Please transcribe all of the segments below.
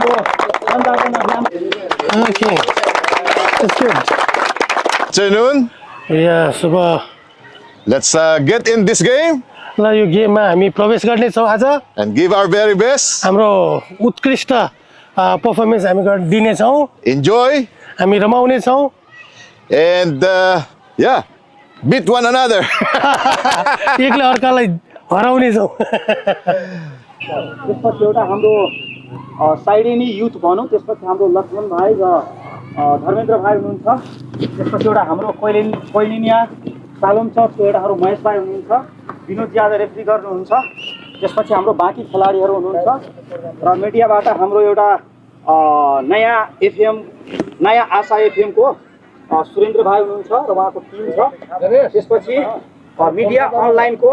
Okay, that's good. Afternoon. Yeah, super. Let's get in this game ल यो गेममा हामी प्रवेश गर्नेछौँ आज and give our very best. हाम्रो उत्कृष्ट पर्फर्मेन्स हामी दिनेछौँ Enjoy हामी रमाउनेछौँ and yeah, beat one another. एकले अर्कालाई हराउनेछौँ त्यसपछि एउटा हाम्रो साइडेनी युथ भनौँ त्यसपछि हाम्रो लक्ष्मण भाइ र धर्मेन्द्र भाइ हुनुहुन्छ त्यसपछि एउटा हाम्रो कोइलिनिया सालोम चर्चको एउटा हाम्रो महेश भाइ हुनुहुन्छ विनोद यादव रेफ्री गर्नुहुन्छ त्यसपछि हाम्रो बाँकी खेलाडीहरू हुनुहुन्छ र मिडियाबाट हाम्रो एउटा नयाँ आशा एफएमको सुरेन्द्र भाइ हुनुहुन्छ र उहाँको टिम छ त्यसपछि मिडिया अनलाइनको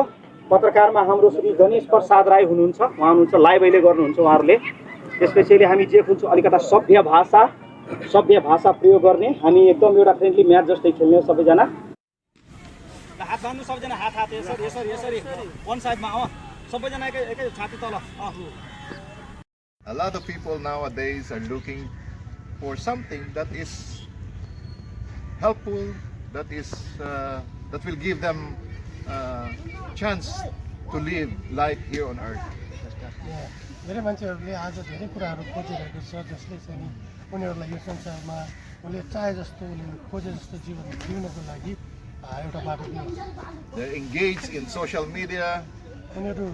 पत्रकारमा हाम्रो श्री गणेश प्रसाद राई हुनुहुन्छ उहाँ हुनुहुन्छ लाइभ अहिले गर्नुहुन्छ उहाँहरूले त्यसपछि हामी जे खुन्छौँ अलिकता सभ्य भाषा प्रयोग गर्ने हामी एकदम एउटा फ्रेन्डली म्याच जस्तै खेल्ने सबैजना हात बाँध्नु सबैजना हात यसरी वन साइडमा सबैजना एकै छाती तल A lot of people nowadays are looking for something that is helpful, that will give them chance to live life here on earth. धेरै मान्छेहरूले आज धेरै कुराहरू खोजिरहेको छ जसले चाहिँ नि उनीहरूलाई यो संसारमा उनले चाहे जस्तो उनीहरूले खोजे जस्तो जीवन जिउनको लागि एउटा बाटो दिन्छ They're engaged in social media. उनीहरू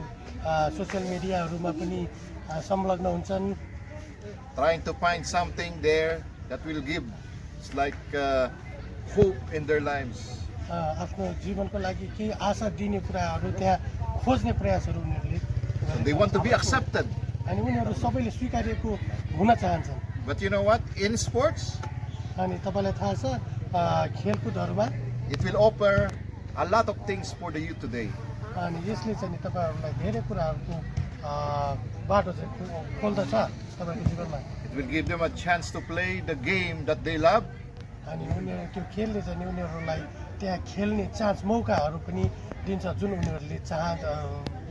सोसियल मिडियाहरूमा पनि संलग्न हुन्छन् Trying to find something there that will give hope in their lives. आफ्नो जीवनको लागि केही आशा दिने कुराहरू त्यहाँ खोज्ने प्रयासहरू उनीहरूले They want to be accepted. अनि उनीहरू सबैले स्वीकारिएको हुन चाहन्छन् But you know what? In sports, अनि तपाईँलाई थाहा छ खेलकुदहरूमा it will offer a lot of things for the youth today. अनि यसले चाहिँ नि तपाईँहरूलाई धेरै कुराहरूको बाटो चाहिँ खोल्दछ तपाईँको जीवनमा It will give them a chance to play the game that they love. अनि उनीहरू त्यो खेलले चाहिँ नि उनीहरूलाई त्यहाँ खेल्ने चान्स मौकाहरू पनि दिन्छ जुन उनीहरूले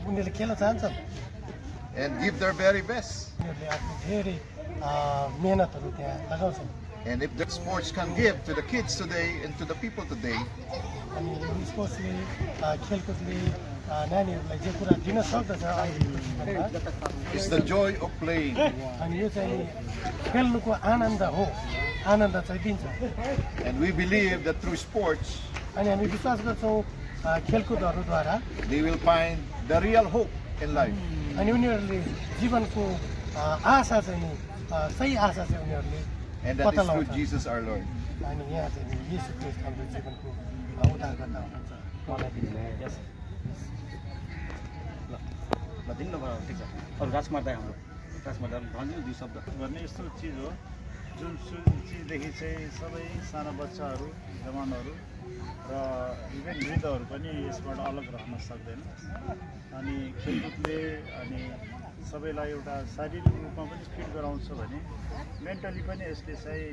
उनीहरूले खेल्न चाहन्छन् And give their very best. उनीहरूले आफ्नो धेरै मेहनतहरू त्यहाँ लगाउँछन् And if the sports can give to the kids today and to the people today, अनि स्पोर्ट्सले खेलकुदले नानीहरूलाई जे कुरा दिन सक्दछ अहिलेको जीवनमा it's the joy of playing. अनि यो चाहिँ खेल्नुको आनन्द हो आनन्द चाहिँ दिन्छ And we believe that through sports, अनि हामी विश्वास गर्छौँ खेलकुदहरूद्वारा they will find the real hope in life. अनि उनीहरूले जीवनको आशा चाहिँ नि सही आशा चाहिँ उनीहरूले And that पत्ता is through लगाउँछ Jesus our Lord. अनि यहाँ चाहिँ नि येशू ख्रीष्ट हाम्रो जीवनको उद्धारकर्ता हुनुहुन्छ उहाँलाई दिनु ल दिनु न ठिक छ अरू राजकुमार दाइ हाम्रो राजकुमार दाइ भनिदिनु दुई शब्द भन्ने यस्तो चिज हो जुन चिजदेखि चाहिँ सबै साना बच्चाहरू जवानहरू र इभन वृद्धहरू पनि यसबाट अलग रहन सक्दैन अनि खेलकुदले अनि सबैलाई एउटा शारीरिक रूपमा पनि फिट गराउँछ भने मेन्टली पनि यसले चाहिँ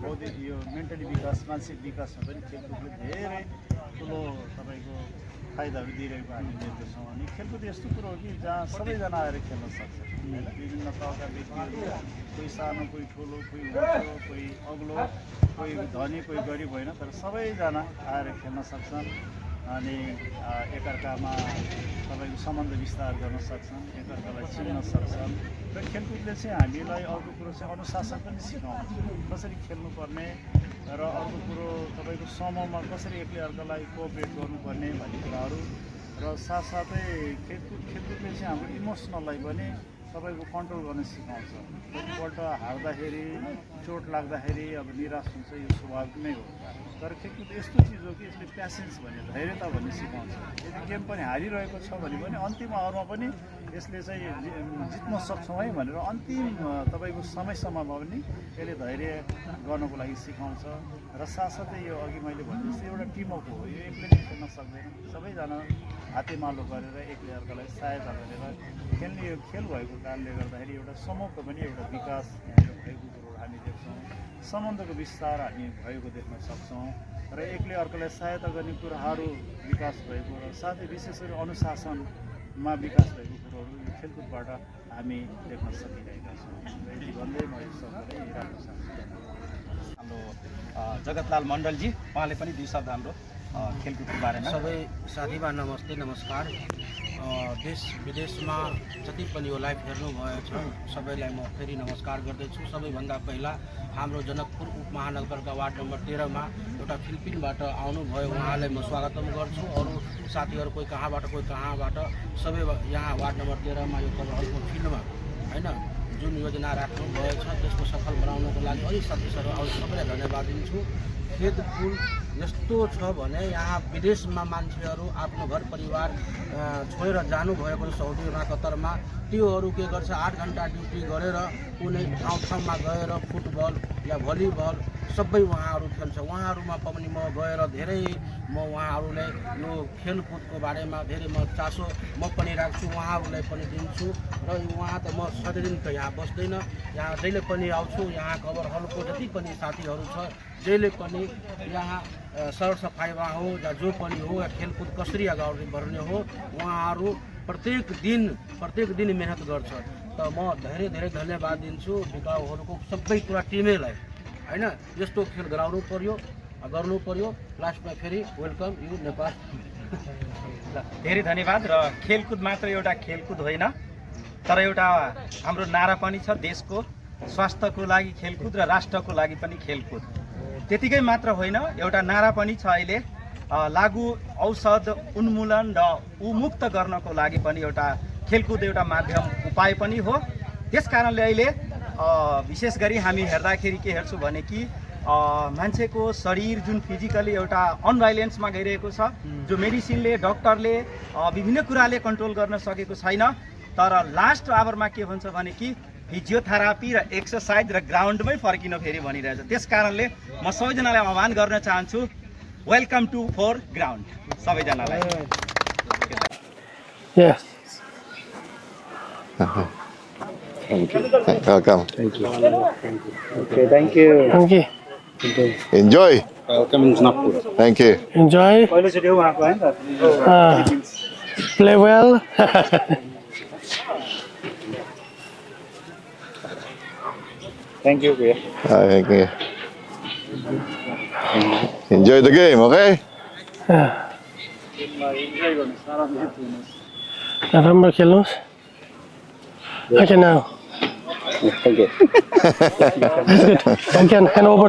बौद्धिक यो मेन्टली विकास मानसिक विकासमा पनि खेलकुदले धेरै ठुलो तपाईँको फाइदाहरू दिइरहेको हामी देख्दछौँ अनि खेलकुद यस्तो कुरो हो कि जहाँ सबैजना आएर खेल्न सक्छ होइन विभिन्न तहका व्यक्तिहरू कोही सानो कोही ठुलो कोही होचो कोही अग्लो कोही धनी कोही गरिब होइन तर सबैजना आएर खेल्न सक्छन् अनि एकअर्कामा तपाईँको सम्बन्ध विस्तार गर्न सक्छन् एकअर्कालाई चिन्न सक्छन् र खेलकुदले चाहिँ हामीलाई अर्को कुरो चाहिँ अनुशासन पनि सिकाउँछ कसरी खेल्नुपर्ने र अर्को कुरो तपाईँको समूहमा कसरी एकले अर्कालाई कोअपरेट गर्नुपर्ने भन्ने कुराहरू र साथसाथै खेलकुदले चाहिँ हाम्रो इमोसनललाई पनि तपाईँको कन्ट्रोल गर्न सिकाउँछ कतिपल्ट हार्दाखेरि चोट लाग्दाखेरि अब निराश हुन्छ यो स्वाभाविक नै हो तर खेलकुद यस्तो चिज हो कि यसले प्यासेन्स भन्ने धैर्यता भन्ने सिकाउँछ यदि गेम पनि हारिरहेको छ भने पनि अन्तिम आवरमा पनि यसले चाहिँ जित्न सक्छौँ है भनेर अन्तिम तपाईँको समयसम्ममा पनि यसले धैर्य गर्नको लागि सिकाउँछ र साथसाथै यो अघि मैले भने जस्तै एउटा टिमवर्क हो यो एक्लै खेल्न सक्दैन सबैजना हातेमालो गरेर एकले अर्कालाई सहायता गरेर खेल्ने यो खेल भएको कारणले गर्दाखेरि एउटा समूहको पनि एउटा विकास यहाँनिर भएको कुरो हामी देख्छौँ सम्बन्धको विस्तार हामी भएको देख्न सक्छौँ र एकले अर्कालाई सहायता गर्ने कुराहरू विकास भएको र साथै विशेष गरी अनुशासन मा विकास भएको कुरोहरू यो खेलकुदबाट हामी देख्न सकिरहेका छौँ र यति भन्दै म यो सबैलाई राम्रो छ हाम्रो जगतलाल मण्डलजी उहाँले पनि 2 शब्द हाम्रो खेलकुदको बारेमा सबै साथीमा नमस्ते नमस्कार देश विदेशमा जति पनि यो लाइभ हेर्नुभएको छ सबैलाई म फेरि नमस्कार गर्दैछु। सबैभन्दा पहिला हाम्रो जनकपुर उपमहानगरका वार्ड नम्बर 13 मा एउटा फिलिपिनबाट आउनुभयो उहाँलाई म स्वागतम गर्छु। अरू साथीहरू कोही कहाँबाट सबै यहाँ वार्ड नम्बर 13 मा यो कभरहलको फिल्डमा हैन जुन योजना राख्नुभएको छ त्यसको सफल बनाउनको लागि अलिक साथीहरू आउँछ सबैलाई धन्यवाद दिन्छु। खेलकुद यस्तो छ भने यहाँ विदेशमा मान्छेहरू आफ्नो घर परिवार छोडेर जानुभएको साउदीमा कतरमा त्योहरू के गर्छ 8 घन्टा ड्युटी गरेर कुनै ठाउँमा गएर फुटबल या भलिबल सबै उहाँहरू खेल्छ। उहाँहरूमा पनि म गएर धेरै म उहाँहरूले यो खेलकुदको बारेमा धेरै म चासो म पनि राख्छु उहाँहरूलाई पनि दिन्छु र उहाँ त म सधैँ त यहाँ बस्दैन यहाँ जहिले पनि आउँछु। यहाँ कभर हलको जति पनि साथीहरू छ जहिले पनि यहाँ सरसफाइमा हो या जो पनि हो या खेलकुद कसरी अगाडि बढ्ने हो उहाँहरू प्रत्येक दिन मेहनत गर्छ। त म धेरै धन्यवाद दिन्छु विकाउहरूको सबै कुरा टिमैलाई हैन यस्तो खेल गराउनु पर्यो गर्नु पर्यो। लास्टमा फेरि वेलकम यु नेपाल। धेरै धन्यवाद। र खेलकुद मात्र एउटा खेलकुद होइन तर एउटा हाम्रो नारा पनि छ देशको स्वास्थ्यको लागि खेलकुद र राष्ट्रको लागि पनि खेलकुद। त्यतिकै मात्र होइन एउटा नारा पनि छ अहिले लागु औषध उन्मूलन र उमुक्त गर्नको लागि पनि एउटा खेलकुद एउटा माध्यम उपाय पनि हो। त्यस कारणले अहिले विशेष गरी हामी हेर्दाखेरि के हेर्छु भने कि मान्छेको शरीर जुन फिजिकली एउटा अनभाइलेन्समा गइरहेको छ जो मेडिसिनले डक्टरले विभिन्न कुराले कन्ट्रोल गर्न सकेको छैन। तर लास्ट आवरमा के हुन्छ भने कि फिजियोथेरापी र एक्सर्साइज र ग्राउन्डमै फर्किन फेरि भनिरहेछ। त्यस कारणले म सबैजनालाई आह्वान गर्न चाहन्छु वेलकम टु फोर ग्राउन्ड सबैजनालाई। Yes. Welcome. Okay, thank you. Okay. Enjoy. Welcome in Nagpur. Thank you. Enjoy. पहिलोचोटि हो उहाँको हैन त Play well. थ्याङ्क यू भैया। Thank you. Enjoy the game, okay? Enjoy गर्नुहोस् आरामले हेर्नुहोस्। राम्रो खेल्नुहोस्। Okay now. Thank you. I can hand over.